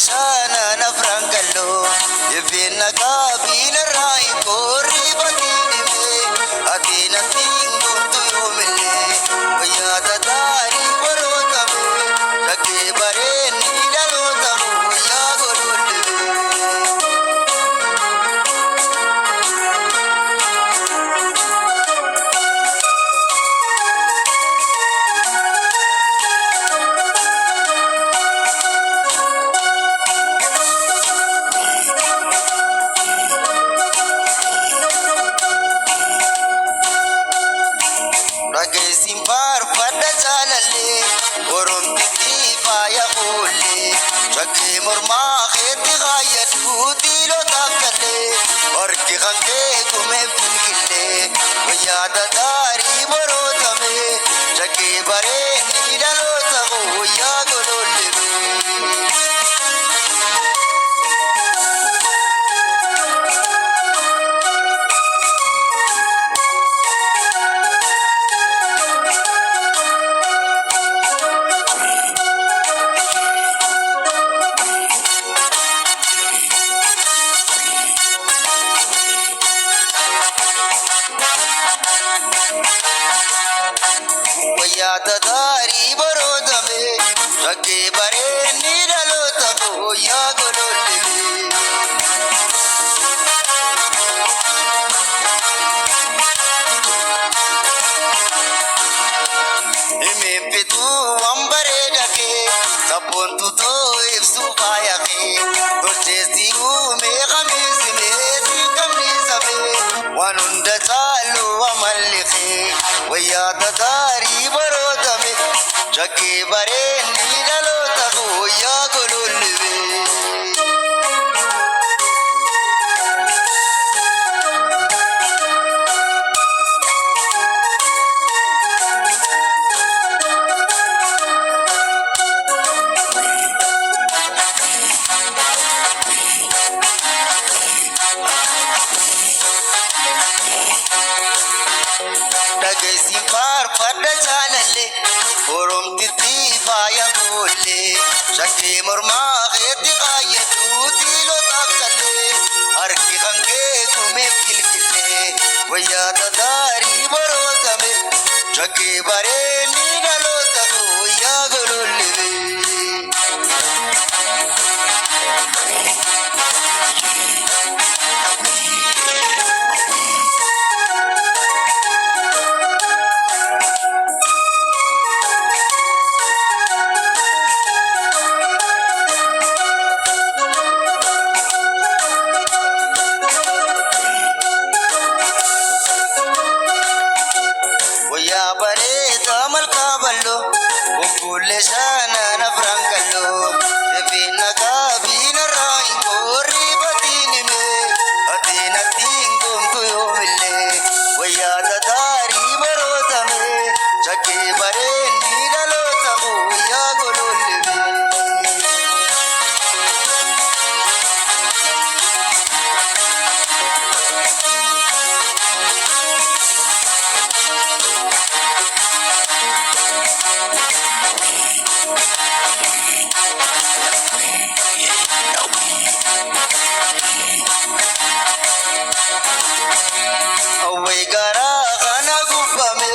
shana na frankalo Yevena kabina rai kori batini me Atina tingo tu yomile Vaya dadari barota me Lage bare nila lota mu ya gorule Lage simpar pada jalale Orom titi faya kule Lage murma kheti gaya tuti lo takale Or ki khange kume filgile Vaya dadari barota me Lage bare nila lo tago ya golole Vaya dadari barota me Lage bare nila lo tago ya golole Ime pitu ambare dake Sapon tu to ifsu paya ke Dorchesti u me khamis me si kamni sabe Wanunda chalu amal ke Vaya dadari barota me Jage bare nilalo tago ya golulve Lage simpar pada jalale Orom titi faya kule Jage murma kheti gaya tuti lo takale Har ki khange kume filgile Vaya dadari barota me Jage bare nila lo tago ya golole Vaya bare tamal kaballo Ukule shana na frankalo Yevena kabina rai kori batini me Atina tingum tu yomile Vaya dadari barota me Jage bare nila lo tago ya golole Away gara khana gubame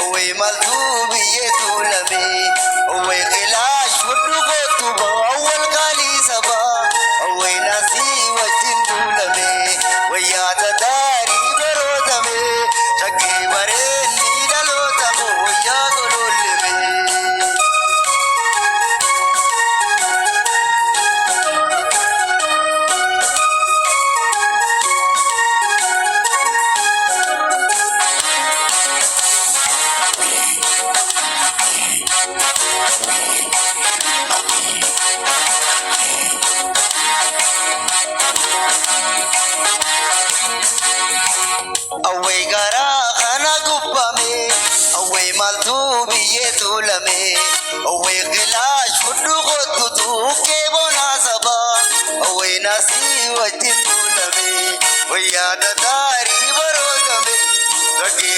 Away maldubi yetulame Away khilash wudu gotuba Awal kali saba Away nasi wajindulame Vaya dadari barotame Jage bare nila lo tago ya gololeme Away gara khana gubame Away maldubi yetulame Away khilash wudu gotutu ke bona saba Away nasi wajindulame Vaya dadari barota me Lage